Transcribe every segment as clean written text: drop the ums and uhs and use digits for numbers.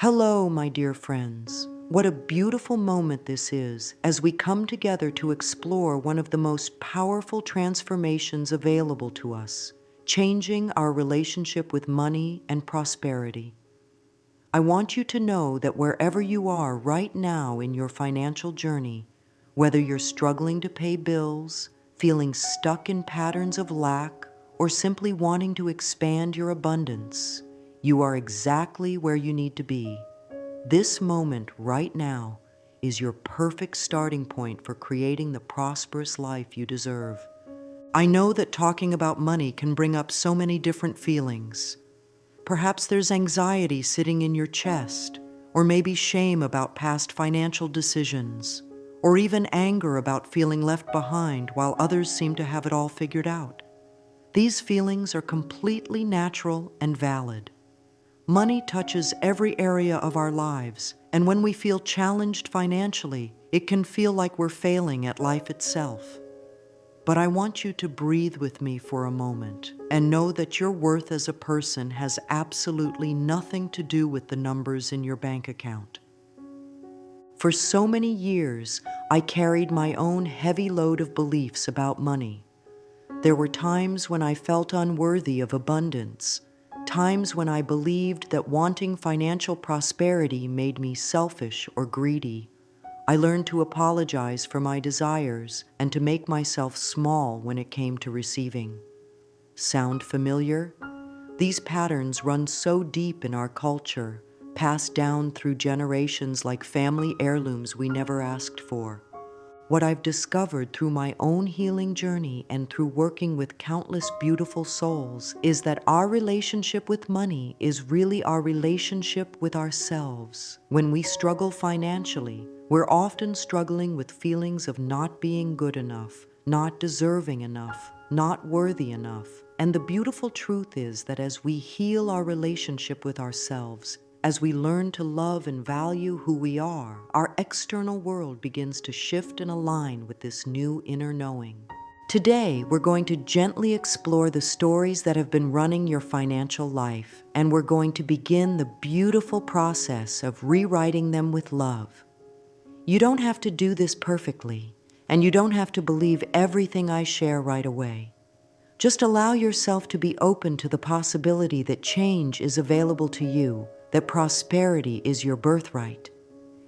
Hello, my dear friends. What a beautiful moment this is as we come together to explore one of the most powerful transformations available to us, changing our relationship with money and prosperity. I want you to know that wherever you are right now in your financial journey, whether you're struggling to pay bills, feeling stuck in patterns of lack, or simply wanting to expand your abundance, you are exactly where you need to be. This moment right now is your perfect starting point for creating the prosperous life you deserve. I know that talking about money can bring up so many different feelings. Perhaps there's anxiety sitting in your chest, or maybe shame about past financial decisions, or even anger about feeling left behind while others seem to have it all figured out. These feelings are completely natural and valid. Money touches every area of our lives, and when we feel challenged financially, it can feel like we're failing at life itself. But I want you to breathe with me for a moment and know that your worth as a person has absolutely nothing to do with the numbers in your bank account. For so many years, I carried my own heavy load of beliefs about money. There were times when I felt unworthy of abundance, times when I believed that wanting financial prosperity made me selfish or greedy. I learned to apologize for my desires and to make myself small when it came to receiving. Sound familiar? These patterns run so deep in our culture, passed down through generations like family heirlooms we never asked for. What I've discovered through my own healing journey and through working with countless beautiful souls is that our relationship with money is really our relationship with ourselves. When we struggle financially, we're often struggling with feelings of not being good enough, not deserving enough, not worthy enough. And the beautiful truth is that as we heal our relationship with ourselves, as we learn to love and value who we are, our external world begins to shift and align with this new inner knowing. Today, we're going to gently explore the stories that have been running your financial life, and we're going to begin the beautiful process of rewriting them with love. You don't have to do this perfectly, and you don't have to believe everything I share right away. Just allow yourself to be open to the possibility that change is available to you, that prosperity is your birthright,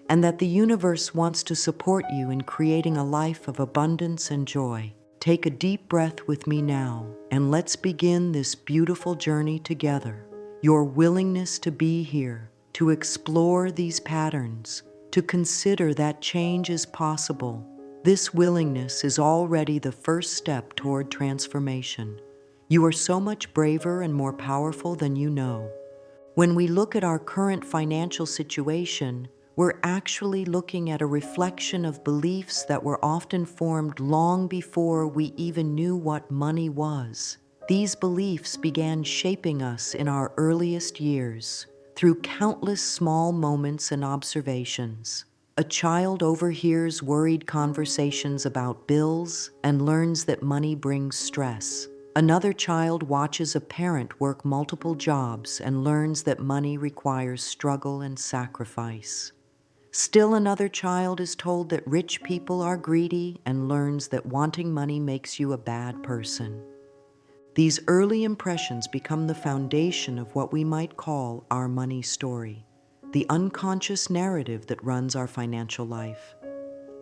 and that the universe wants to support you in creating a life of abundance and joy. Take a deep breath with me now, and let's begin this beautiful journey together. Your willingness to be here, to explore these patterns, to consider that change is possible. This willingness is already the first step toward transformation. You are so much braver and more powerful than you know. When we look at our current financial situation, we're actually looking at a reflection of beliefs that were often formed long before we even knew what money was. These beliefs began shaping us in our earliest years, through countless small moments and observations. A child overhears worried conversations about bills and learns that money brings stress. Another child watches a parent work multiple jobs and learns that money requires struggle and sacrifice. Still another child is told that rich people are greedy and learns that wanting money makes you a bad person. These early impressions become the foundation of what we might call our money story, the unconscious narrative that runs our financial life.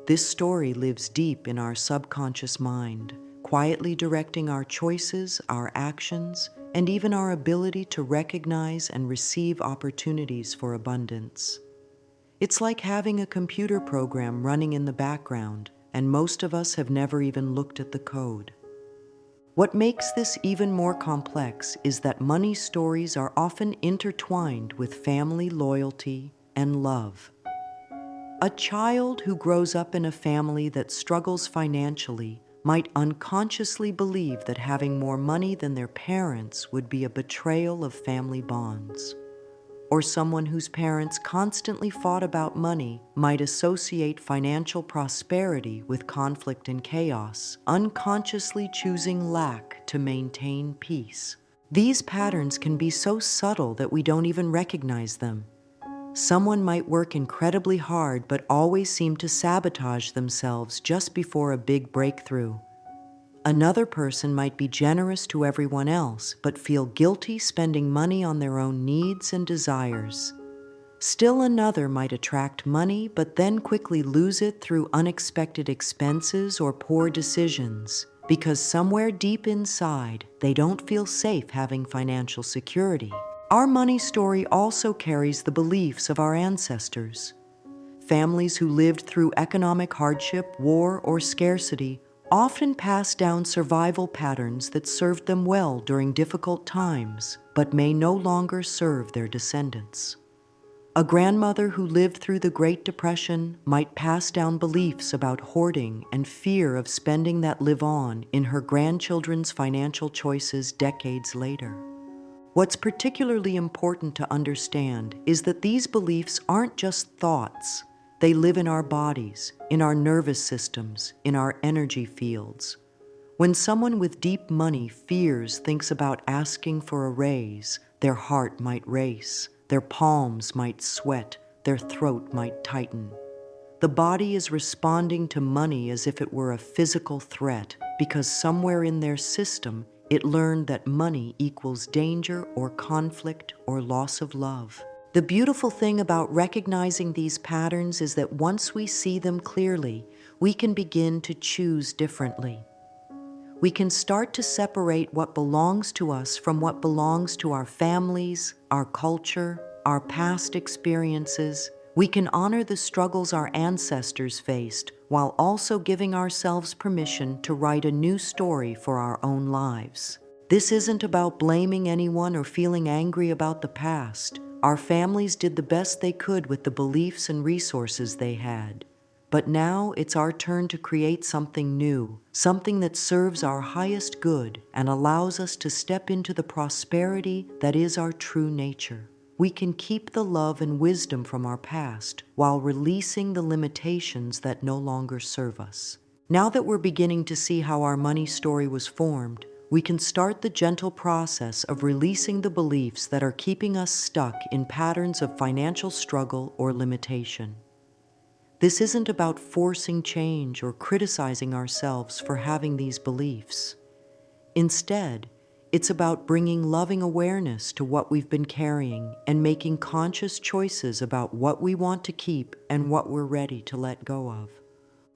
This story lives deep in our subconscious mind, quietly directing our choices, our actions, and even our ability to recognize and receive opportunities for abundance. It's like having a computer program running in the background, and most of us have never even looked at the code. What makes this even more complex is that money stories are often intertwined with family loyalty and love. A child who grows up in a family that struggles financially might unconsciously believe that having more money than their parents would be a betrayal of family bonds. Or someone whose parents constantly fought about money might associate financial prosperity with conflict and chaos, unconsciously choosing lack to maintain peace. These patterns can be so subtle that we don't even recognize them. Someone might work incredibly hard but always seem to sabotage themselves just before a big breakthrough. Another person might be generous to everyone else but feel guilty spending money on their own needs and desires. Still another might attract money but then quickly lose it through unexpected expenses or poor decisions, because somewhere deep inside, they don't feel safe having financial security. Our money story also carries the beliefs of our ancestors. Families who lived through economic hardship, war, or scarcity often passed down survival patterns that served them well during difficult times, but may no longer serve their descendants. A grandmother who lived through the Great Depression might pass down beliefs about hoarding and fear of spending that live on in her grandchildren's financial choices decades later. What's particularly important to understand is that these beliefs aren't just thoughts. They live in our bodies, in our nervous systems, in our energy fields. When someone with deep money fears thinks about asking for a raise, their heart might race, their palms might sweat, their throat might tighten. The body is responding to money as if it were a physical threat, because somewhere in their system it learned that money equals danger or conflict or loss of love. The beautiful thing about recognizing these patterns is that once we see them clearly, we can begin to choose differently. We can start to separate what belongs to us from what belongs to our families, our culture, our past experiences. We can honor the struggles our ancestors faced while also giving ourselves permission to write a new story for our own lives. This isn't about blaming anyone or feeling angry about the past. Our families did the best they could with the beliefs and resources they had. But now it's our turn to create something new, something that serves our highest good and allows us to step into the prosperity that is our true nature. We can keep the love and wisdom from our past while releasing the limitations that no longer serve us. Now that we're beginning to see how our money story was formed, we can start the gentle process of releasing the beliefs that are keeping us stuck in patterns of financial struggle or limitation. This isn't about forcing change or criticizing ourselves for having these beliefs. Instead, it's about bringing loving awareness to what we've been carrying and making conscious choices about what we want to keep and what we're ready to let go of.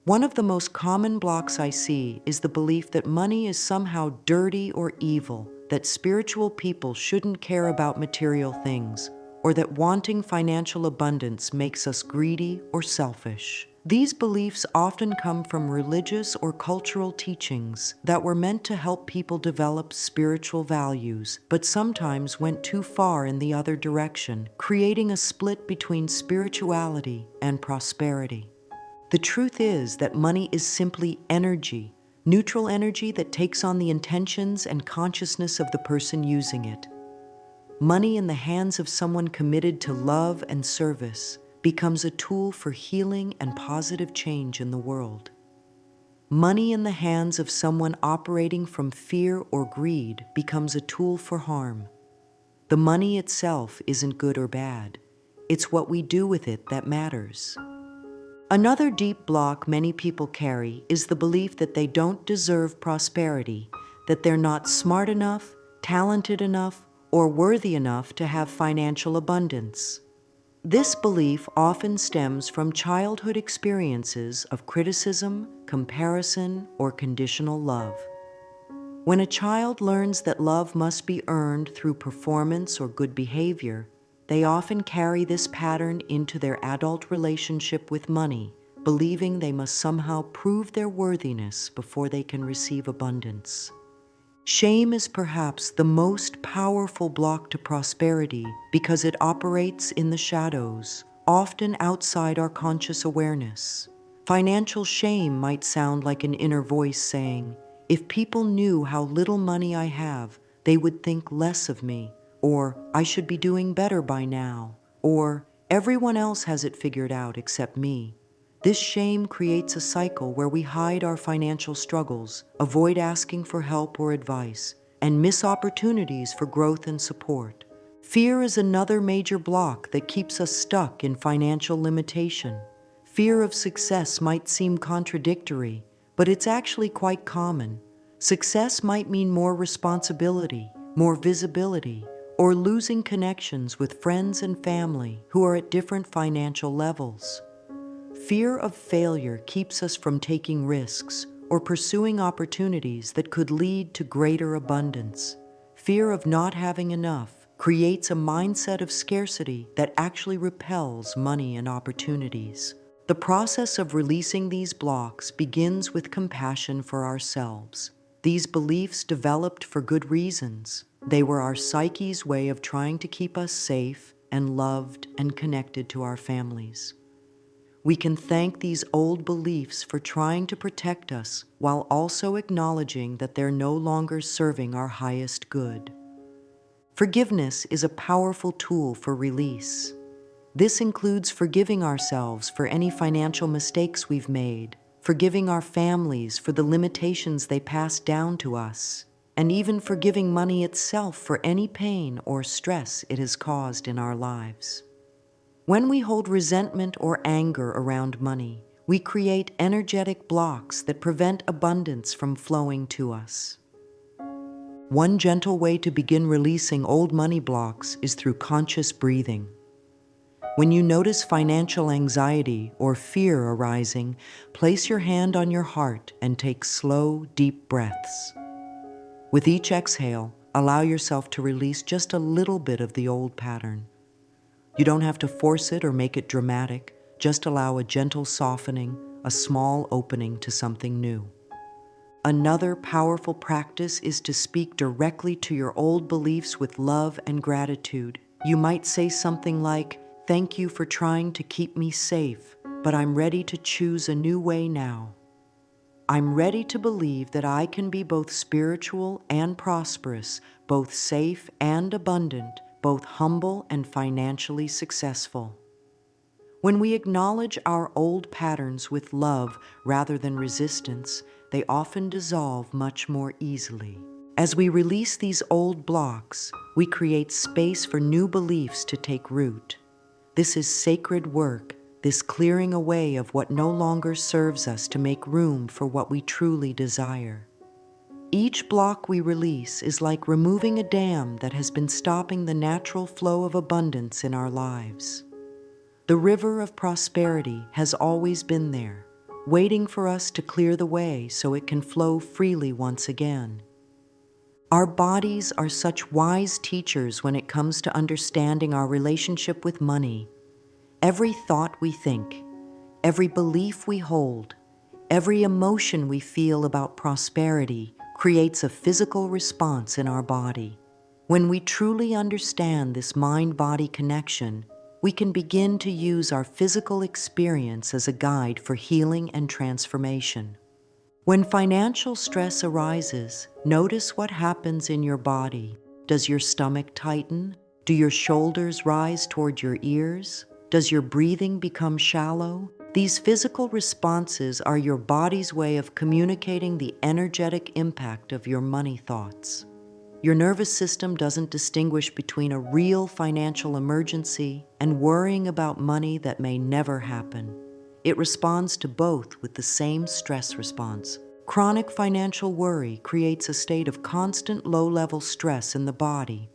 One of the most common blocks I see is the belief that money is somehow dirty or evil, that spiritual people shouldn't care about material things, or that wanting financial abundance makes us greedy or selfish. These beliefs often come from religious or cultural teachings that were meant to help people develop spiritual values, but sometimes went too far in the other direction, creating a split between spirituality and prosperity. The truth is that money is simply energy, neutral energy that takes on the intentions and consciousness of the person using it. Money in the hands of someone committed to love and service becomes a tool for healing and positive change in the world. Money in the hands of someone operating from fear or greed becomes a tool for harm. The money itself isn't good or bad. It's what we do with it that matters. Another deep block many people carry is the belief that they don't deserve prosperity, that they're not smart enough, talented enough, or worthy enough to have financial abundance. This belief often stems from childhood experiences of criticism, comparison, or conditional love. When a child learns that love must be earned through performance or good behavior, they often carry this pattern into their adult relationship with money, believing they must somehow prove their worthiness before they can receive abundance. Shame is perhaps the most powerful block to prosperity because it operates in the shadows, often outside our conscious awareness. Financial shame might sound like an inner voice saying, "If people knew how little money I have, they would think less of me," or "I should be doing better by now," or "Everyone else has it figured out except me." This shame creates a cycle where we hide our financial struggles, avoid asking for help or advice, and miss opportunities for growth and support. Fear is another major block that keeps us stuck in financial limitation. Fear of success might seem contradictory, but it's actually quite common. Success might mean more responsibility, more visibility, or losing connections with friends and family who are at different financial levels. Fear of failure keeps us from taking risks or pursuing opportunities that could lead to greater abundance. Fear of not having enough creates a mindset of scarcity that actually repels money and opportunities. The process of releasing these blocks begins with compassion for ourselves. These beliefs developed for good reasons. They were our psyche's way of trying to keep us safe and loved and connected to our families. We can thank these old beliefs for trying to protect us while also acknowledging that they're no longer serving our highest good. Forgiveness is a powerful tool for release. This includes forgiving ourselves for any financial mistakes we've made, forgiving our families for the limitations they passed down to us, and even forgiving money itself for any pain or stress it has caused in our lives. When we hold resentment or anger around money, we create energetic blocks that prevent abundance from flowing to us. One gentle way to begin releasing old money blocks is through conscious breathing. When you notice financial anxiety or fear arising, place your hand on your heart and take slow, deep breaths. With each exhale, allow yourself to release just a little bit of the old pattern. You don't have to force it or make it dramatic, just allow a gentle softening, a small opening to something new. Another powerful practice is to speak directly to your old beliefs with love and gratitude. You might say something like, "Thank you for trying to keep me safe, but I'm ready to choose a new way now. I'm ready to believe that I can be both spiritual and prosperous, both safe and abundant, both humble and financially successful." When we acknowledge our old patterns with love rather than resistance, they often dissolve much more easily. As we release these old blocks, we create space for new beliefs to take root. This is sacred work, this clearing away of what no longer serves us to make room for what we truly desire. Each block we release is like removing a dam that has been stopping the natural flow of abundance in our lives. The river of prosperity has always been there, waiting for us to clear the way so it can flow freely once again. Our bodies are such wise teachers when it comes to understanding our relationship with money. Every thought we think, every belief we hold, every emotion we feel about prosperity creates a physical response in our body. When we truly understand this mind-body connection, we can begin to use our physical experience as a guide for healing and transformation. When financial stress arises, notice what happens in your body. Does your stomach tighten? Do your shoulders rise toward your ears? Does your breathing become shallow? These physical responses are your body's way of communicating the energetic impact of your money thoughts. Your nervous system doesn't distinguish between a real financial emergency and worrying about money that may never happen. It responds to both with the same stress response. Chronic financial worry creates a state of constant low-level stress in the body.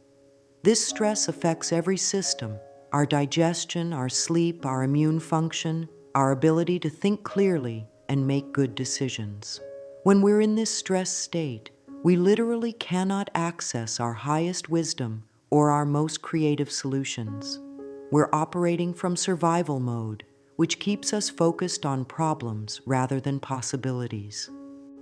This stress affects every system: our digestion, our sleep, our immune function, our ability to think clearly and make good decisions. When we're in this stressed state, we literally cannot access our highest wisdom or our most creative solutions. We're operating from survival mode, which keeps us focused on problems rather than possibilities.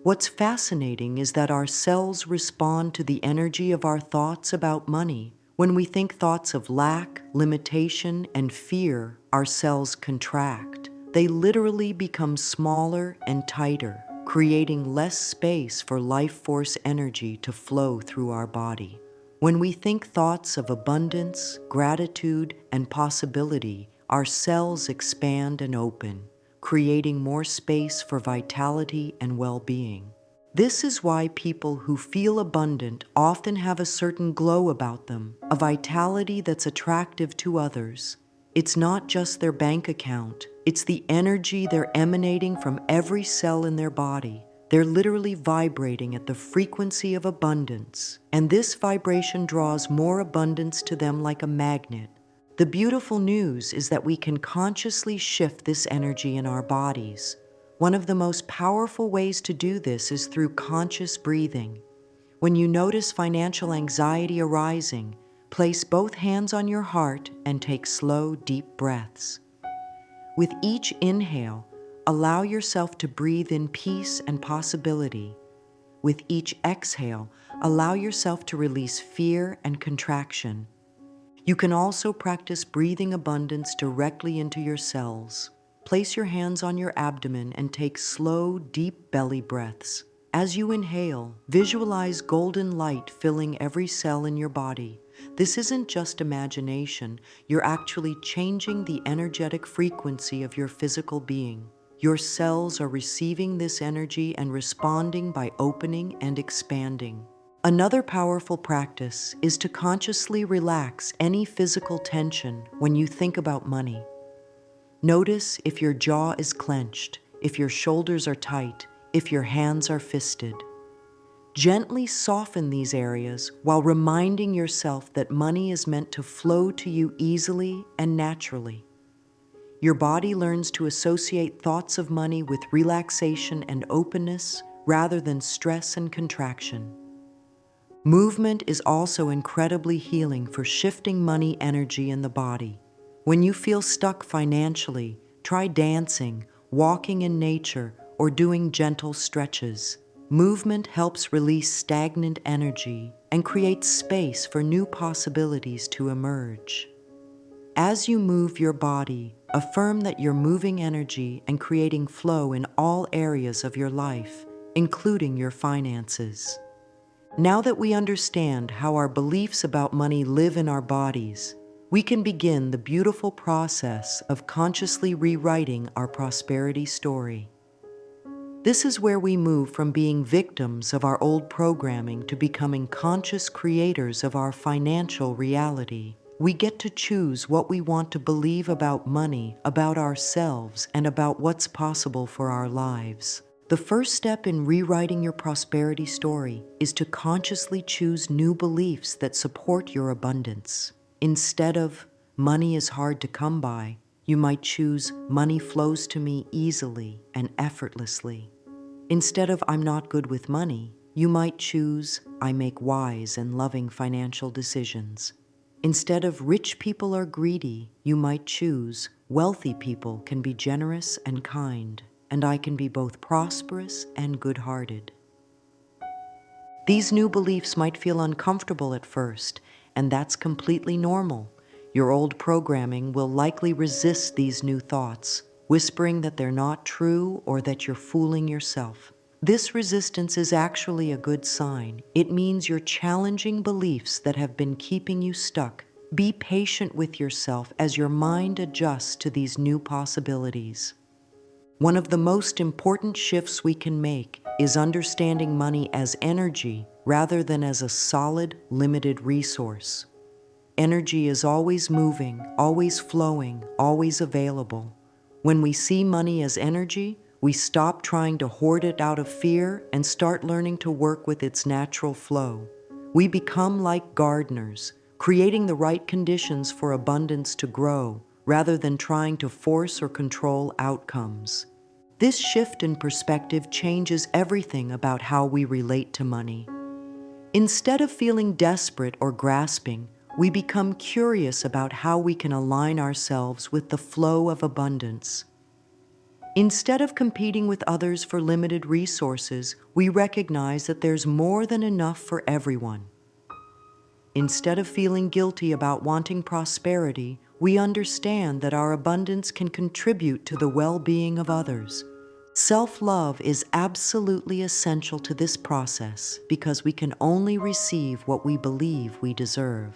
What's fascinating is that our cells respond to the energy of our thoughts about money. When we think thoughts of lack, limitation, and fear, our cells contract. They literally become smaller and tighter, creating less space for life force energy to flow through our body. When we think thoughts of abundance, gratitude, and possibility, our cells expand and open, creating more space for vitality and well-being. This is why people who feel abundant often have a certain glow about them, a vitality that's attractive to others. It's not just their bank account, it's the energy they're emanating from every cell in their body. They're literally vibrating at the frequency of abundance, and this vibration draws more abundance to them like a magnet. The beautiful news is that we can consciously shift this energy in our bodies. One of the most powerful ways to do this is through conscious breathing. When you notice financial anxiety arising, place both hands on your heart and take slow, deep breaths. With each inhale, allow yourself to breathe in peace and possibility. With each exhale, allow yourself to release fear and contraction. You can also practice breathing abundance directly into your cells. Place your hands on your abdomen and take slow, deep belly breaths. As you inhale, visualize golden light filling every cell in your body. This isn't just imagination, you're actually changing the energetic frequency of your physical being. Your cells are receiving this energy and responding by opening and expanding. Another powerful practice is to consciously relax any physical tension when you think about money. Notice if your jaw is clenched, if your shoulders are tight, if your hands are fisted. Gently soften these areas while reminding yourself that money is meant to flow to you easily and naturally. Your body learns to associate thoughts of money with relaxation and openness rather than stress and contraction. Movement is also incredibly healing for shifting money energy in the body. When you feel stuck financially, try dancing, walking in nature, or doing gentle stretches. Movement helps release stagnant energy and creates space for new possibilities to emerge. As you move your body, affirm that you're moving energy and creating flow in all areas of your life, including your finances. Now that we understand how our beliefs about money live in our bodies, we can begin the beautiful process of consciously rewriting our prosperity story. This is where we move from being victims of our old programming to becoming conscious creators of our financial reality. We get to choose what we want to believe about money, about ourselves, and about what's possible for our lives. The first step in rewriting your prosperity story is to consciously choose new beliefs that support your abundance. Instead of, money is hard to come by, you might choose, money flows to me easily and effortlessly. Instead of, I'm not good with money, you might choose, I make wise and loving financial decisions. Instead of, rich people are greedy, you might choose, wealthy people can be generous and kind, and I can be both prosperous and good-hearted. These new beliefs might feel uncomfortable at first, and that's completely normal. Your old programming will likely resist these new thoughts, whispering that they're not true or that you're fooling yourself. This resistance is actually a good sign. It means you're challenging beliefs that have been keeping you stuck. Be patient with yourself as your mind adjusts to these new possibilities. One of the most important shifts we can make is understanding money as energy rather than as a solid, limited resource. Energy is always moving, always flowing, always available. When we see money as energy, we stop trying to hoard it out of fear and start learning to work with its natural flow. We become like gardeners, creating the right conditions for abundance to grow, rather than trying to force or control outcomes. This shift in perspective changes everything about how we relate to money. Instead of feeling desperate or grasping, we become curious about how we can align ourselves with the flow of abundance. Instead of competing with others for limited resources, we recognize that there's more than enough for everyone. Instead of feeling guilty about wanting prosperity, we understand that our abundance can contribute to the well-being of others. Self-love is absolutely essential to this process because we can only receive what we believe we deserve.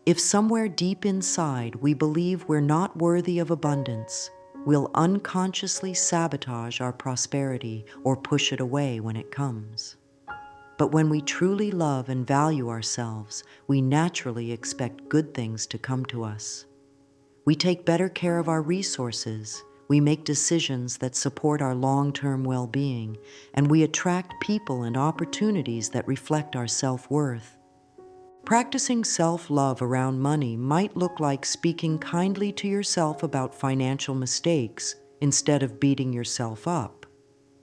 If somewhere deep inside we believe we're not worthy of abundance, we'll unconsciously sabotage our prosperity or push it away when it comes. But when we truly love and value ourselves, we naturally expect good things to come to us. We take better care of our resources, we make decisions that support our long-term well-being, and we attract people and opportunities that reflect our self-worth. Practicing self-love around money might look like speaking kindly to yourself about financial mistakes instead of beating yourself up.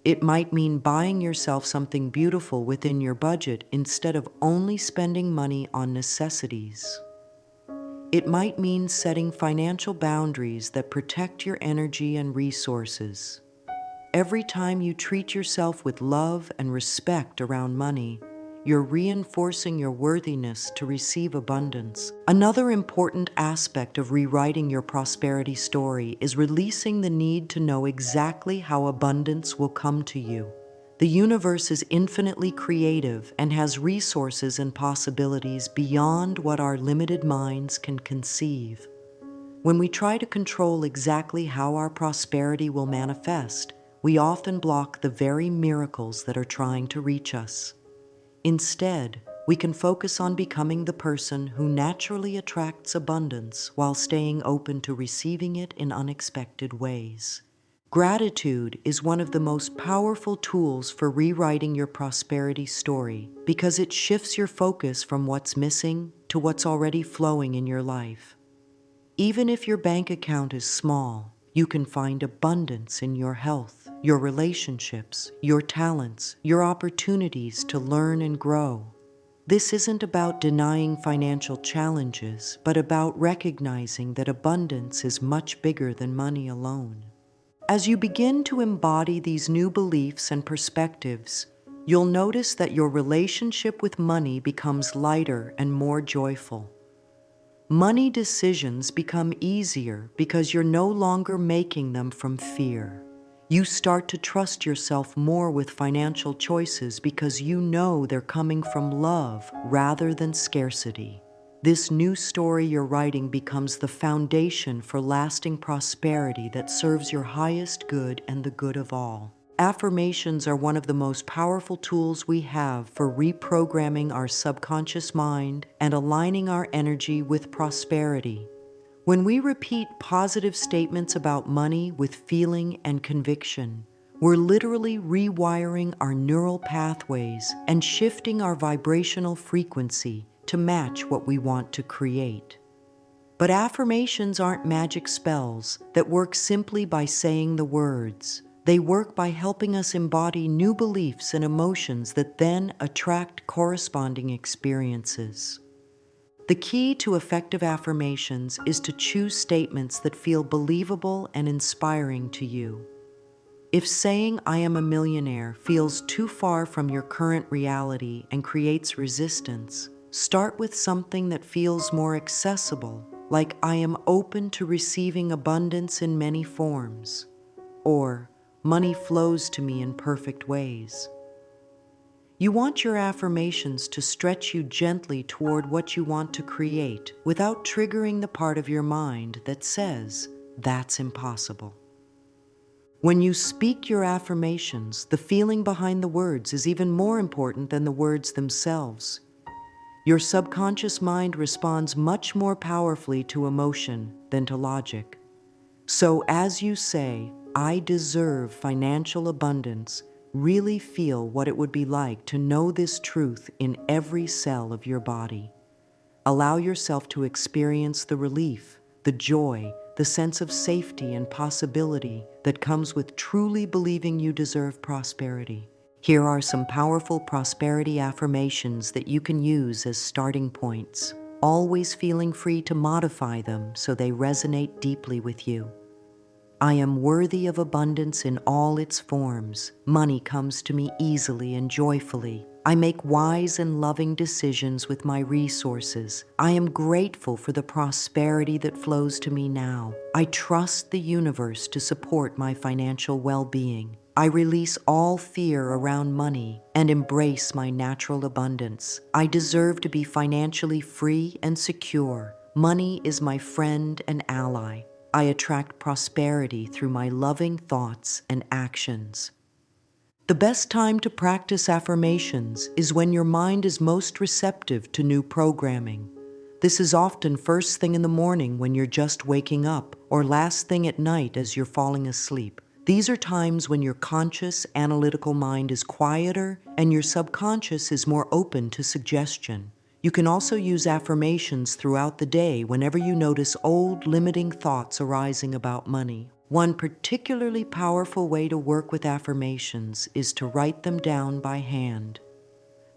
It might mean buying yourself something beautiful within your budget instead of only spending money on necessities. It might mean setting financial boundaries that protect your energy and resources. Every time you treat yourself with love and respect around money, you're reinforcing your worthiness to receive abundance. Another important aspect of rewriting your prosperity story is releasing the need to know exactly how abundance will come to you. The universe is infinitely creative and has resources and possibilities beyond what our limited minds can conceive. When we try to control exactly how our prosperity will manifest, we often block the very miracles that are trying to reach us. Instead, we can focus on becoming the person who naturally attracts abundance while staying open to receiving it in unexpected ways. Gratitude is one of the most powerful tools for rewriting your prosperity story because it shifts your focus from what's missing to what's already flowing in your life. Even if your bank account is small, you can find abundance in your health, your relationships, your talents, your opportunities to learn and grow. This isn't about denying financial challenges, but about recognizing that abundance is much bigger than money alone. As you begin to embody these new beliefs and perspectives, you'll notice that your relationship with money becomes lighter and more joyful. Money decisions become easier because you're no longer making them from fear. You start to trust yourself more with financial choices because you know they're coming from love rather than scarcity. This new story you're writing becomes the foundation for lasting prosperity that serves your highest good and the good of all. Affirmations are one of the most powerful tools we have for reprogramming our subconscious mind and aligning our energy with prosperity. When we repeat positive statements about money with feeling and conviction, we're literally rewiring our neural pathways and shifting our vibrational frequency to match what we want to create. But affirmations aren't magic spells that work simply by saying the words. They work by helping us embody new beliefs and emotions that then attract corresponding experiences. The key to effective affirmations is to choose statements that feel believable and inspiring to you. If saying "I am a millionaire" feels too far from your current reality and creates resistance, start with something that feels more accessible, like "I am open to receiving abundance in many forms," or "Money flows to me in perfect ways." You want your affirmations to stretch you gently toward what you want to create without triggering the part of your mind that says, "That's impossible." When you speak your affirmations, the feeling behind the words is even more important than the words themselves. Your subconscious mind responds much more powerfully to emotion than to logic. So as you say, "I deserve financial abundance," really feel what it would be like to know this truth in every cell of your body. Allow yourself to experience the relief, the joy, the sense of safety and possibility that comes with truly believing you deserve prosperity. Here are some powerful prosperity affirmations that you can use as starting points, always feeling free to modify them so they resonate deeply with you. I am worthy of abundance in all its forms. Money comes to me easily and joyfully. I make wise and loving decisions with my resources. I am grateful for the prosperity that flows to me now. I trust the universe to support my financial well-being. I release all fear around money and embrace my natural abundance. I deserve to be financially free and secure. Money is my friend and ally. I attract prosperity through my loving thoughts and actions. The best time to practice affirmations is when your mind is most receptive to new programming. This is often first thing in the morning when you're just waking up, or last thing at night as you're falling asleep. These are times when your conscious, analytical mind is quieter and your subconscious is more open to suggestion. You can also use affirmations throughout the day whenever you notice old, limiting thoughts arising about money. One particularly powerful way to work with affirmations is to write them down by hand.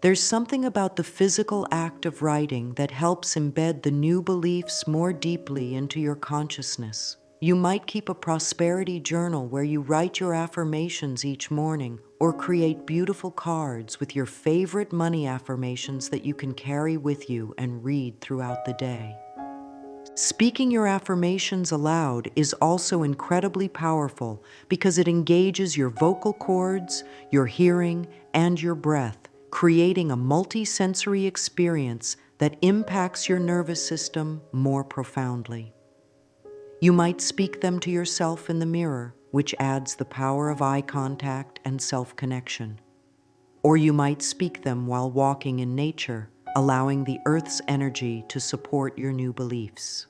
There's something about the physical act of writing that helps embed the new beliefs more deeply into your consciousness. You might keep a prosperity journal where you write your affirmations each morning, or create beautiful cards with your favorite money affirmations that you can carry with you and read throughout the day. Speaking your affirmations aloud is also incredibly powerful because it engages your vocal cords, your hearing, and your breath, creating a multi-sensory experience that impacts your nervous system more profoundly. You might speak them to yourself in the mirror, which adds the power of eye contact and self-connection. Or you might speak them while walking in nature, allowing the earth's energy to support your new beliefs.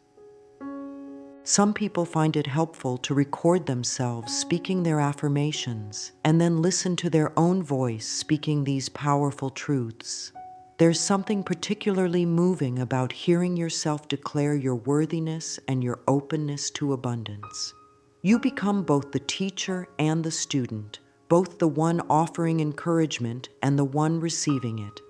Some people find it helpful to record themselves speaking their affirmations and then listen to their own voice speaking these powerful truths. There's something particularly moving about hearing yourself declare your worthiness and your openness to abundance. You become both the teacher and the student, both the one offering encouragement and the one receiving it.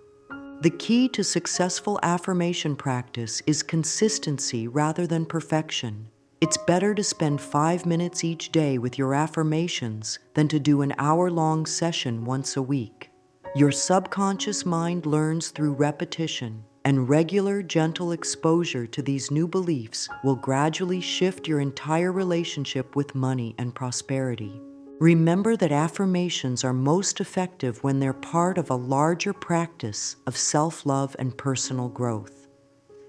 The key to successful affirmation practice is consistency rather than perfection. It's better to spend 5 minutes each day with your affirmations than to do an hour-long session once a week. Your subconscious mind learns through repetition, and regular, gentle exposure to these new beliefs will gradually shift your entire relationship with money and prosperity. Remember that affirmations are most effective when they're part of a larger practice of self-love and personal growth.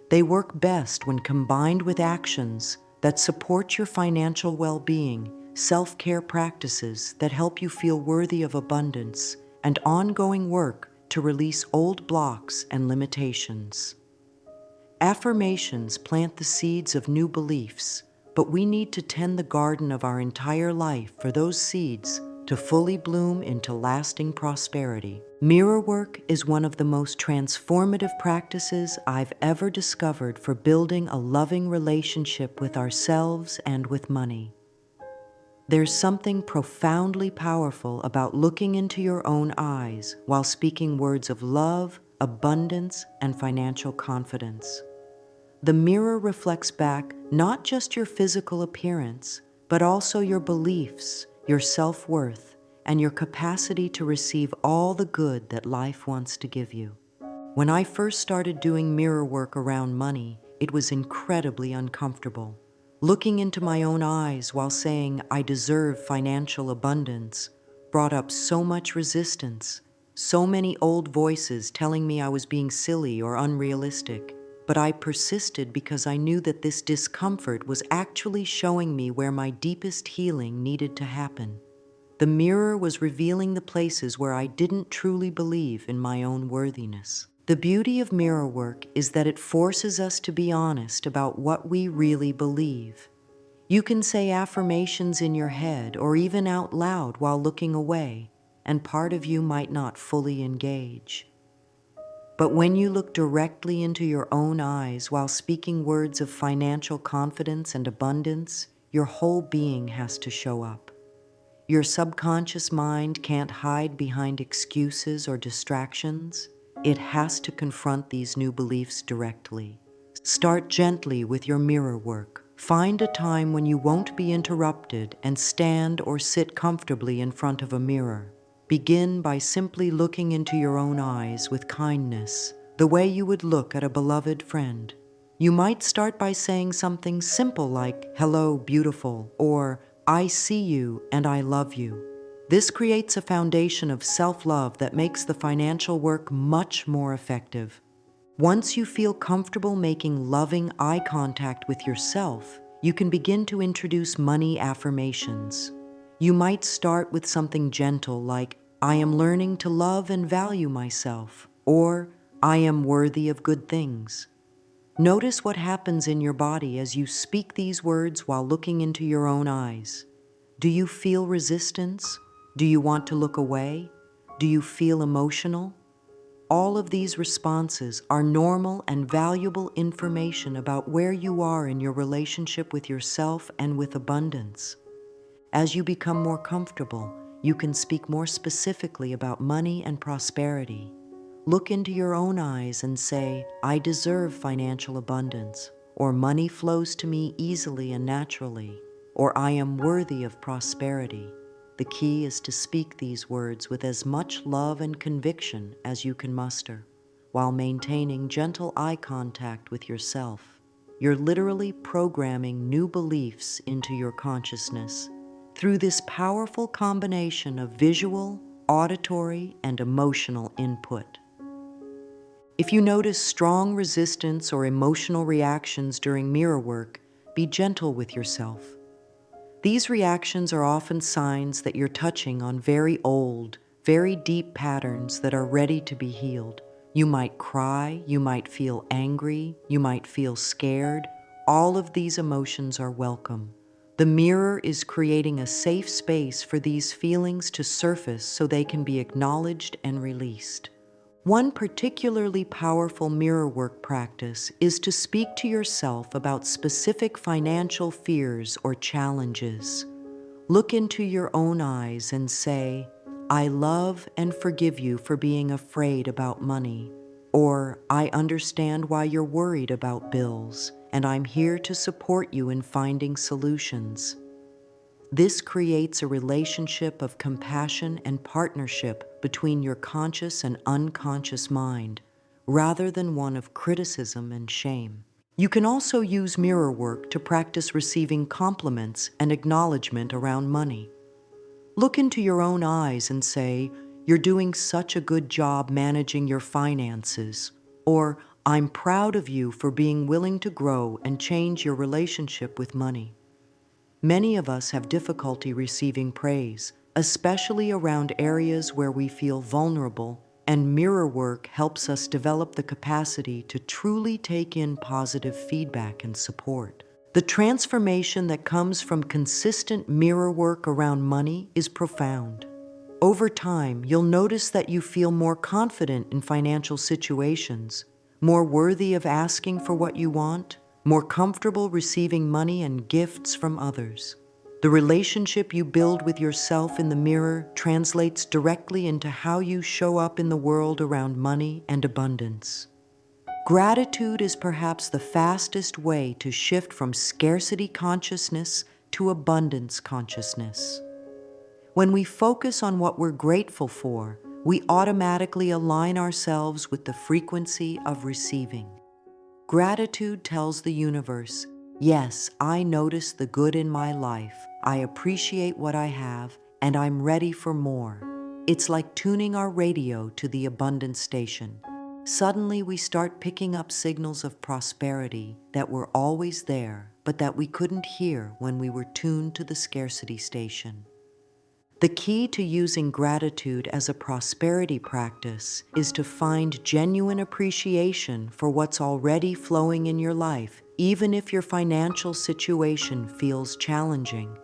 They work best when combined with actions that support your financial well-being, self-care practices that help you feel worthy of abundance, and ongoing work to release old blocks and limitations. Affirmations plant the seeds of new beliefs, but we need to tend the garden of our entire life for those seeds to fully bloom into lasting prosperity. Mirror work is one of the most transformative practices I've ever discovered for building a loving relationship with ourselves and with money. There's something profoundly powerful about looking into your own eyes while speaking words of love, abundance, and financial confidence. The mirror reflects back not just your physical appearance, but also your beliefs, your self-worth, and your capacity to receive all the good that life wants to give you. When I first started doing mirror work around money, it was incredibly uncomfortable. Looking into my own eyes while saying I deserve financial abundance brought up so much resistance, so many old voices telling me I was being silly or unrealistic. But I persisted because I knew that this discomfort was actually showing me where my deepest healing needed to happen. The mirror was revealing the places where I didn't truly believe in my own worthiness. The beauty of mirror work is that it forces us to be honest about what we really believe. You can say affirmations in your head or even out loud while looking away, and part of you might not fully engage. But when you look directly into your own eyes while speaking words of financial confidence and abundance, your whole being has to show up. Your subconscious mind can't hide behind excuses or distractions. It has to confront these new beliefs directly. Start gently with your mirror work. Find a time when you won't be interrupted and stand or sit comfortably in front of a mirror. Begin by simply looking into your own eyes with kindness, the way you would look at a beloved friend. You might start by saying something simple like, "Hello, beautiful," or "I see you and I love you." This creates a foundation of self-love that makes the financial work much more effective. Once you feel comfortable making loving eye contact with yourself, you can begin to introduce money affirmations. You might start with something gentle like, I am learning to love and value myself, or I am worthy of good things. Notice what happens in your body as you speak these words while looking into your own eyes. Do you feel resistance? Do you want to look away? Do you feel emotional? All of these responses are normal and valuable information about where you are in your relationship with yourself and with abundance. As you become more comfortable, you can speak more specifically about money and prosperity. Look into your own eyes and say, I deserve financial abundance, or money flows to me easily and naturally, or I am worthy of prosperity. The key is to speak these words with as much love and conviction as you can muster, while maintaining gentle eye contact with yourself. You're literally programming new beliefs into your consciousness through this powerful combination of visual, auditory, and emotional input. If you notice strong resistance or emotional reactions during mirror work, be gentle with yourself. These reactions are often signs that you're touching on very old, very deep patterns that are ready to be healed. You might cry, you might feel angry, you might feel scared. All of these emotions are welcome. The mirror is creating a safe space for these feelings to surface so they can be acknowledged and released. One particularly powerful mirror work practice is to speak to yourself about specific financial fears or challenges. Look into your own eyes and say, I love and forgive you for being afraid about money, or I understand why you're worried about bills, and I'm here to support you in finding solutions. This creates a relationship of compassion and partnership between your conscious and unconscious mind, rather than one of criticism and shame. You can also use mirror work to practice receiving compliments and acknowledgement around money. Look into your own eyes and say, you're doing such a good job managing your finances, or I'm proud of you for being willing to grow and change your relationship with money. Many of us have difficulty receiving praise, especially around areas where we feel vulnerable, and mirror work helps us develop the capacity to truly take in positive feedback and support. The transformation that comes from consistent mirror work around money is profound. Over time, you'll notice that you feel more confident in financial situations, more worthy of asking for what you want, more comfortable receiving money and gifts from others. The relationship you build with yourself in the mirror translates directly into how you show up in the world around money and abundance. Gratitude is perhaps the fastest way to shift from scarcity consciousness to abundance consciousness. When we focus on what we're grateful for, we automatically align ourselves with the frequency of receiving. Gratitude tells the universe, yes, I notice the good in my life, I appreciate what I have, and I'm ready for more. It's like tuning our radio to the abundance station. Suddenly we start picking up signals of prosperity that were always there, but that we couldn't hear when we were tuned to the scarcity station. The key to using gratitude as a prosperity practice is to find genuine appreciation for what's already flowing in your life, even if your financial situation feels challenging.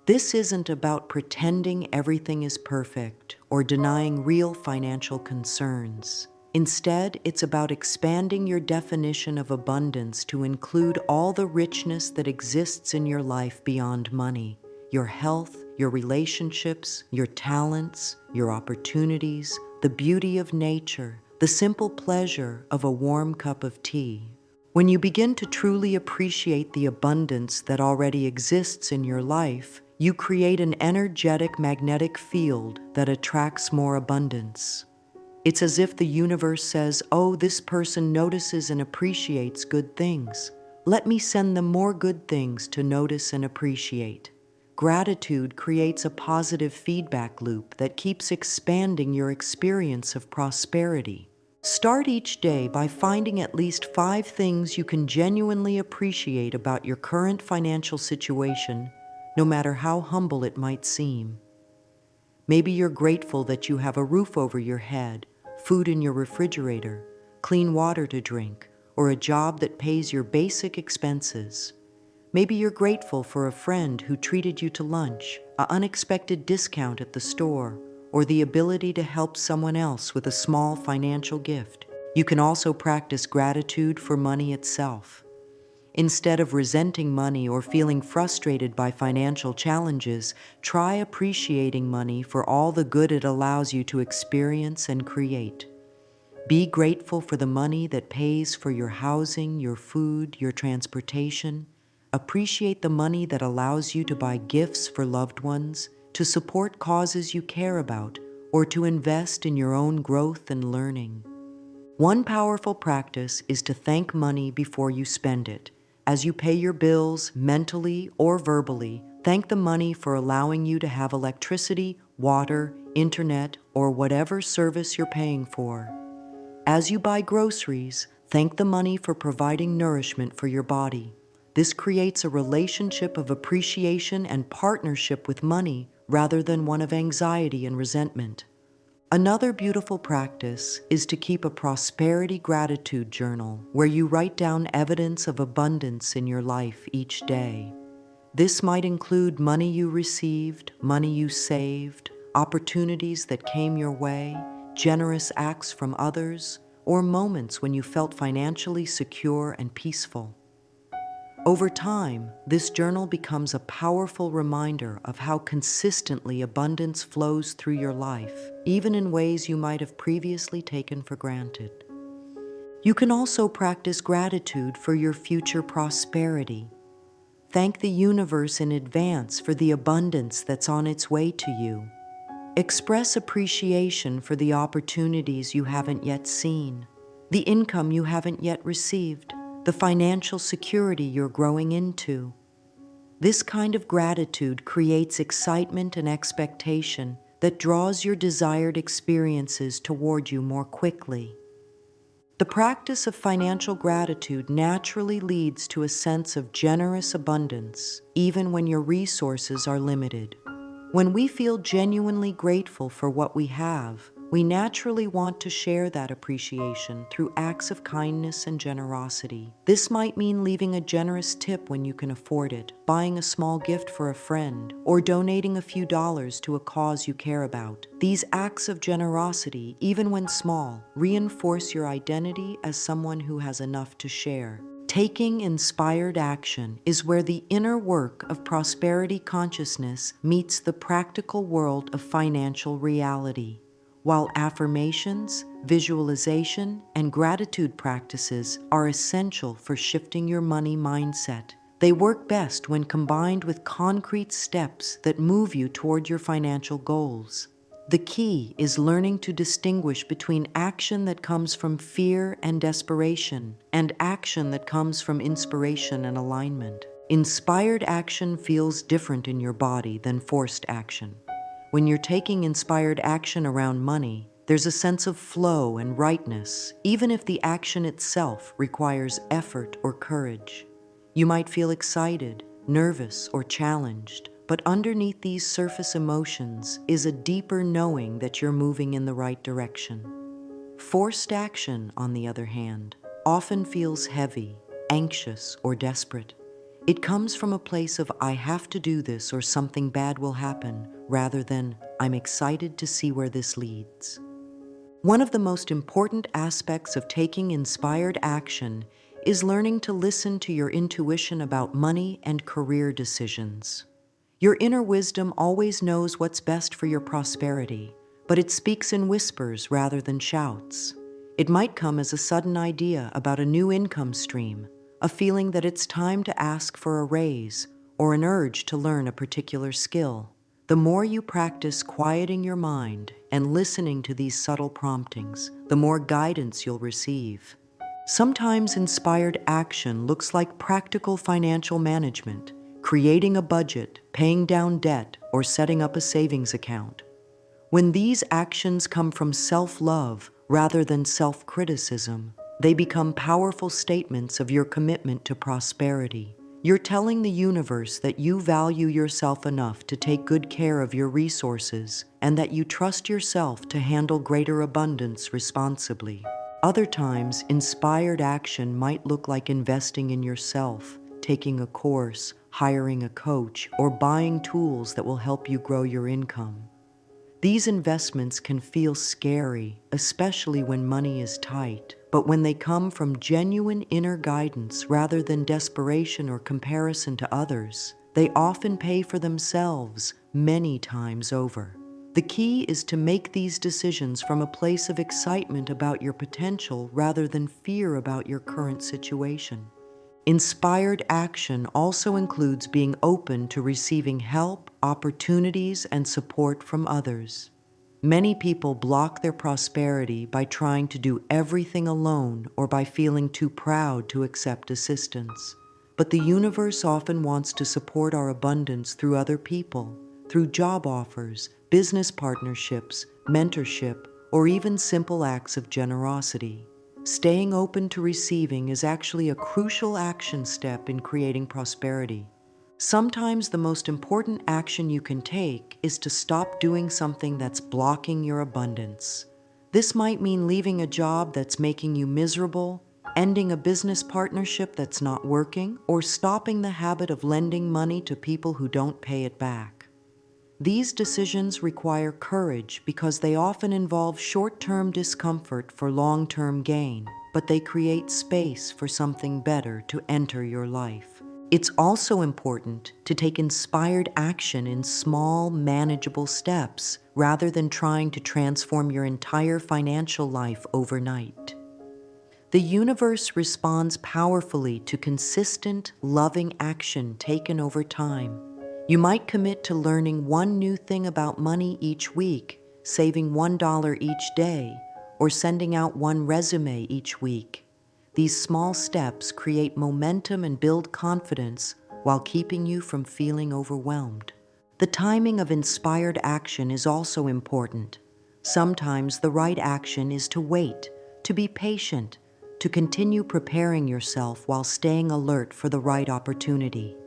This isn't about pretending everything is perfect or denying real financial concerns. Instead, it's about expanding your definition of abundance to include all the richness that exists in your life beyond money. Your health, your relationships, your talents, your opportunities, the beauty of nature, the simple pleasure of a warm cup of tea. When you begin to truly appreciate the abundance that already exists in your life, you create an energetic magnetic field that attracts more abundance. It's as if the universe says, oh, this person notices and appreciates good things. Let me send them more good things to notice and appreciate. Gratitude creates a positive feedback loop that keeps expanding your experience of prosperity. Start each day by finding at least 5 things you can genuinely appreciate about your current financial situation, no matter how humble it might seem. Maybe you're grateful that you have a roof over your head, food in your refrigerator, clean water to drink, or a job that pays your basic expenses. Maybe you're grateful for a friend who treated you to lunch, an unexpected discount at the store, or the ability to help someone else with a small financial gift. You can also practice gratitude for money itself. Instead of resenting money or feeling frustrated by financial challenges, try appreciating money for all the good it allows you to experience and create. Be grateful for the money that pays for your housing, your food, your transportation. Appreciate the money that allows you to buy gifts for loved ones, to support causes you care about, or to invest in your own growth and learning. One powerful practice is to thank money before you spend it. As you pay your bills, mentally or verbally, thank the money for allowing you to have electricity, water, internet, or whatever service you're paying for. As you buy groceries, thank the money for providing nourishment for your body. This creates a relationship of appreciation and partnership with money rather than one of anxiety and resentment. Another beautiful practice is to keep a prosperity gratitude journal where you write down evidence of abundance in your life each day. This might include money you received, money you saved, opportunities that came your way, generous acts from others, or moments when you felt financially secure and peaceful. Over time, this journal becomes a powerful reminder of how consistently abundance flows through your life, even in ways you might have previously taken for granted. You can also practice gratitude for your future prosperity. Thank the universe in advance for the abundance that's on its way to you. Express appreciation for the opportunities you haven't yet seen, the income you haven't yet received, the financial security you're growing into. This kind of gratitude creates excitement and expectation that draws your desired experiences toward you more quickly. The practice of financial gratitude naturally leads to a sense of generous abundance, even when your resources are limited. When we feel genuinely grateful for what we have, we naturally want to share that appreciation through acts of kindness and generosity. This might mean leaving a generous tip when you can afford it, buying a small gift for a friend, or donating a few dollars to a cause you care about. These acts of generosity, even when small, reinforce your identity as someone who has enough to share. Taking inspired action is where the inner work of prosperity consciousness meets the practical world of financial reality. While affirmations, visualization, and gratitude practices are essential for shifting your money mindset, they work best when combined with concrete steps that move you toward your financial goals. The key is learning to distinguish between action that comes from fear and desperation and action that comes from inspiration and alignment. Inspired action feels different in your body than forced action. When you're taking inspired action around money, there's a sense of flow and rightness, even if the action itself requires effort or courage. You might feel excited, nervous, or challenged, but underneath these surface emotions is a deeper knowing that you're moving in the right direction. Forced action, on the other hand, often feels heavy, anxious, or desperate. It comes from a place of "I have to do this or something bad will happen," rather than "I'm excited to see where this leads." One of the most important aspects of taking inspired action is learning to listen to your intuition about money and career decisions. Your inner wisdom always knows what's best for your prosperity, but it speaks in whispers rather than shouts. It might come as a sudden idea about a new income stream, a feeling that it's time to ask for a raise, or an urge to learn a particular skill. The more you practice quieting your mind and listening to these subtle promptings, the more guidance you'll receive. Sometimes inspired action looks like practical financial management, creating a budget, paying down debt, or setting up a savings account. When these actions come from self-love rather than self-criticism. They become powerful statements of your commitment to prosperity. You're telling the universe that you value yourself enough to take good care of your resources and that you trust yourself to handle greater abundance responsibly. Other times, inspired action might look like investing in yourself, taking a course, hiring a coach, or buying tools that will help you grow your income. These investments can feel scary, especially when money is tight, but when they come from genuine inner guidance rather than desperation or comparison to others, they often pay for themselves many times over. The key is to make these decisions from a place of excitement about your potential rather than fear about your current situation. Inspired action also includes being open to receiving help, opportunities, and support from others. Many people block their prosperity by trying to do everything alone or by feeling too proud to accept assistance. But the universe often wants to support our abundance through other people, through job offers, business partnerships, mentorship, or even simple acts of generosity. Staying open to receiving is actually a crucial action step in creating prosperity. Sometimes the most important action you can take is to stop doing something that's blocking your abundance. This might mean leaving a job that's making you miserable, ending a business partnership that's not working, or stopping the habit of lending money to people who don't pay it back. These decisions require courage because they often involve short-term discomfort for long-term gain, but they create space for something better to enter your life. It's also important to take inspired action in small, manageable steps rather than trying to transform your entire financial life overnight. The universe responds powerfully to consistent, loving action taken over time. You might commit to learning one new thing about money each week, saving $1 each day, or sending out one resume each week. These small steps create momentum and build confidence while keeping you from feeling overwhelmed. The timing of inspired action is also important. Sometimes the right action is to wait, to be patient, to continue preparing yourself while staying alert for the right opportunity.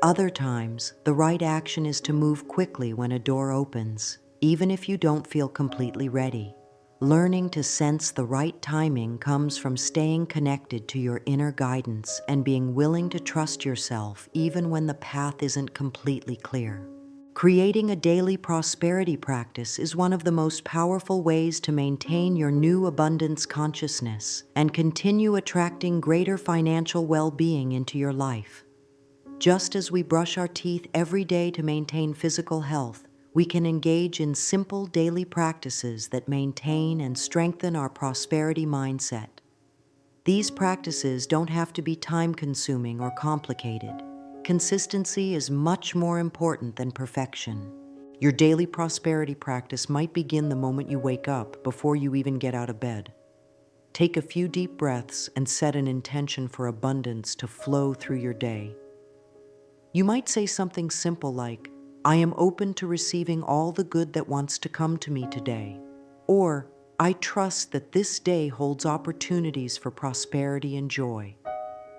Other times, the right action is to move quickly when a door opens, even if you don't feel completely ready. Learning to sense the right timing comes from staying connected to your inner guidance and being willing to trust yourself even when the path isn't completely clear. Creating a daily prosperity practice is one of the most powerful ways to maintain your new abundance consciousness and continue attracting greater financial well-being into your life. Just as we brush our teeth every day to maintain physical health, we can engage in simple daily practices that maintain and strengthen our prosperity mindset. These practices don't have to be time-consuming or complicated. Consistency is much more important than perfection. Your daily prosperity practice might begin the moment you wake up, before you even get out of bed. Take a few deep breaths and set an intention for abundance to flow through your day. You might say something simple like, "I am open to receiving all the good that wants to come to me today," or "I trust that this day holds opportunities for prosperity and joy."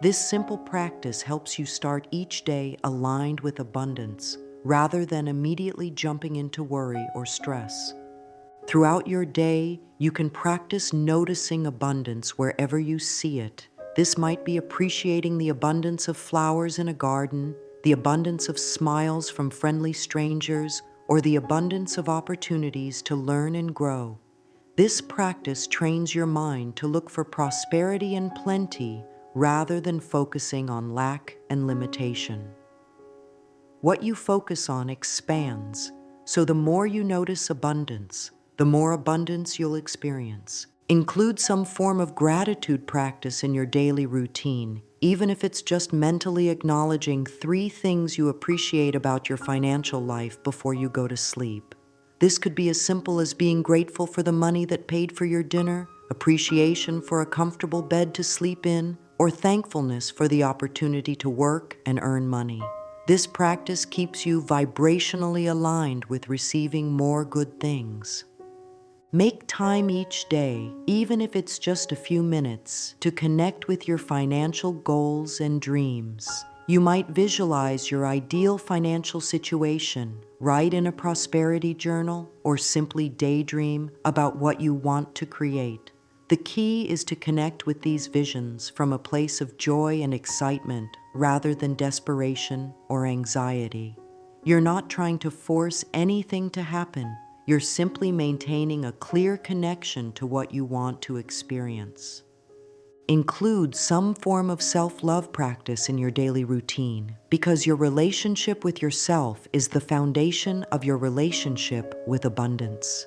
This simple practice helps you start each day aligned with abundance, rather than immediately jumping into worry or stress. Throughout your day, you can practice noticing abundance wherever you see it. This might be appreciating the abundance of flowers in a garden, the abundance of smiles from friendly strangers, or the abundance of opportunities to learn and grow. This practice trains your mind to look for prosperity and plenty rather than focusing on lack and limitation. What you focus on expands, so the more you notice abundance, the more abundance you'll experience. Include some form of gratitude practice in your daily routine, even if it's just mentally acknowledging 3 things you appreciate about your financial life before you go to sleep. This could be as simple as being grateful for the money that paid for your dinner, appreciation for a comfortable bed to sleep in, or thankfulness for the opportunity to work and earn money. This practice keeps you vibrationally aligned with receiving more good things. Make time each day, even if it's just a few minutes, to connect with your financial goals and dreams. You might visualize your ideal financial situation, write in a prosperity journal, or simply daydream about what you want to create. The key is to connect with these visions from a place of joy and excitement rather than desperation or anxiety. You're not trying to force anything to happen. You're simply maintaining a clear connection to what you want to experience. Include some form of self-love practice in your daily routine because your relationship with yourself is the foundation of your relationship with abundance.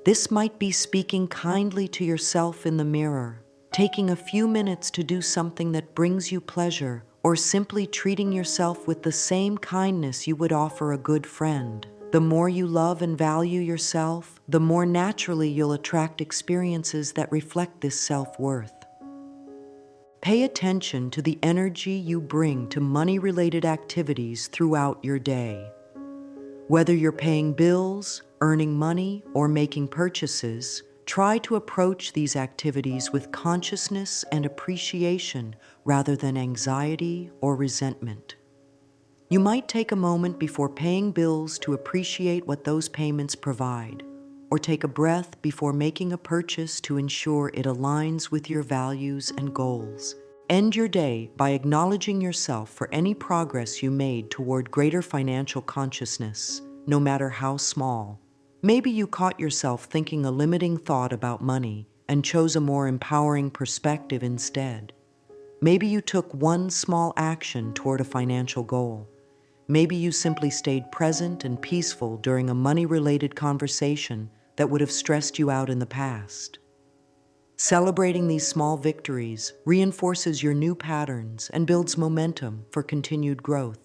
This might be speaking kindly to yourself in the mirror, taking a few minutes to do something that brings you pleasure, or simply treating yourself with the same kindness you would offer a good friend. The more you love and value yourself, the more naturally you'll attract experiences that reflect this self-worth. Pay attention to the energy you bring to money-related activities throughout your day. Whether you're paying bills, earning money, or making purchases, try to approach these activities with consciousness and appreciation rather than anxiety or resentment. You might take a moment before paying bills to appreciate what those payments provide, or take a breath before making a purchase to ensure it aligns with your values and goals. End your day by acknowledging yourself for any progress you made toward greater financial consciousness, no matter how small. Maybe you caught yourself thinking a limiting thought about money and chose a more empowering perspective instead. Maybe you took one small action toward a financial goal. Maybe you simply stayed present and peaceful during a money-related conversation that would have stressed you out in the past. Celebrating these small victories reinforces your new patterns and builds momentum for continued growth.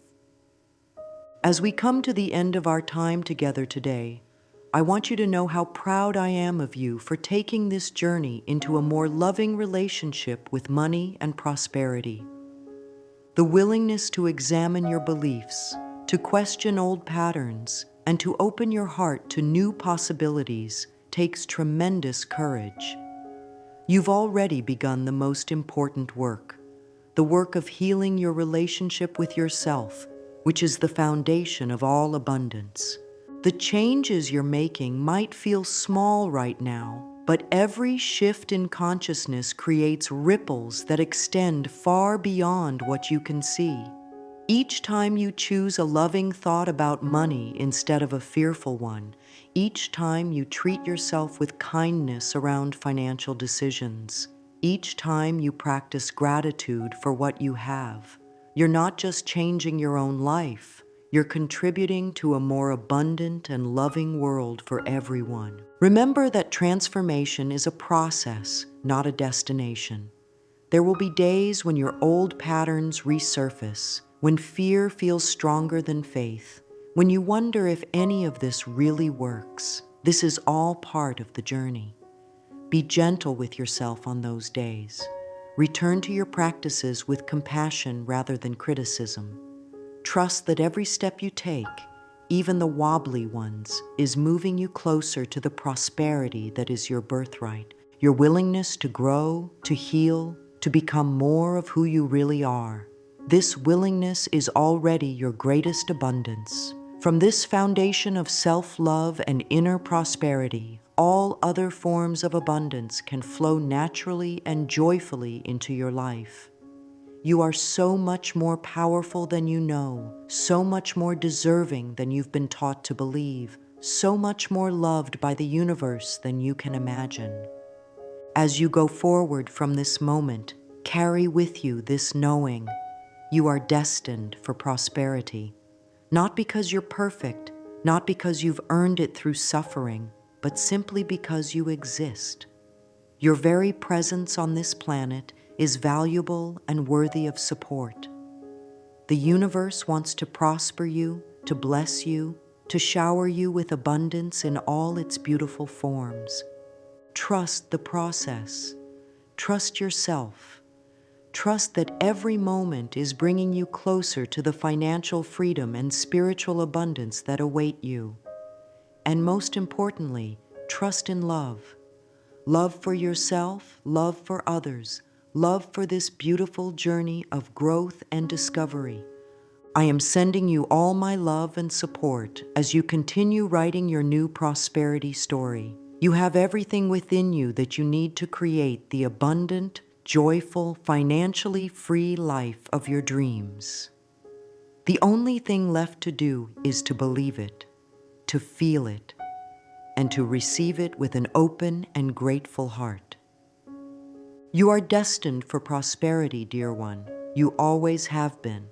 As we come to the end of our time together today, I want you to know how proud I am of you for taking this journey into a more loving relationship with money and prosperity. The willingness to examine your beliefs, to question old patterns, and to open your heart to new possibilities takes tremendous courage. You've already begun the most important work, the work of healing your relationship with yourself, which is the foundation of all abundance. The changes you're making might feel small right now, but every shift in consciousness creates ripples that extend far beyond what you can see. Each time you choose a loving thought about money instead of a fearful one, each time you treat yourself with kindness around financial decisions, each time you practice gratitude for what you have, you're not just changing your own life, you're contributing to a more abundant and loving world for everyone. Remember that transformation is a process, not a destination. There will be days when your old patterns resurface, when fear feels stronger than faith, when you wonder if any of this really works. This is all part of the journey. Be gentle with yourself on those days. Return to your practices with compassion rather than criticism. Trust that every step you take, even the wobbly ones, is moving you closer to the prosperity that is your birthright. Your willingness to grow, to heal, to become more of who you really are. This willingness is already your greatest abundance. From this foundation of self-love and inner prosperity, all other forms of abundance can flow naturally and joyfully into your life. You are so much more powerful than you know, so much more deserving than you've been taught to believe, so much more loved by the universe than you can imagine. As you go forward from this moment, carry with you this knowing: you are destined for prosperity. Not because you're perfect, not because you've earned it through suffering, but simply because you exist. Your very presence on this planet is valuable and worthy of support. The universe wants to prosper you, to bless you, to shower you with abundance in all its beautiful forms. Trust the process. Trust yourself. Trust that every moment is bringing you closer to the financial freedom and spiritual abundance that await you. And most importantly, trust in love. Love for yourself, love for others, love for this beautiful journey of growth and discovery. I am sending you all my love and support as you continue writing your new prosperity story. You have everything within you that you need to create the abundant, joyful, financially free life of your dreams. The only thing left to do is to believe it, to feel it, and to receive it with an open and grateful heart. You are destined for prosperity, dear one. You always have been.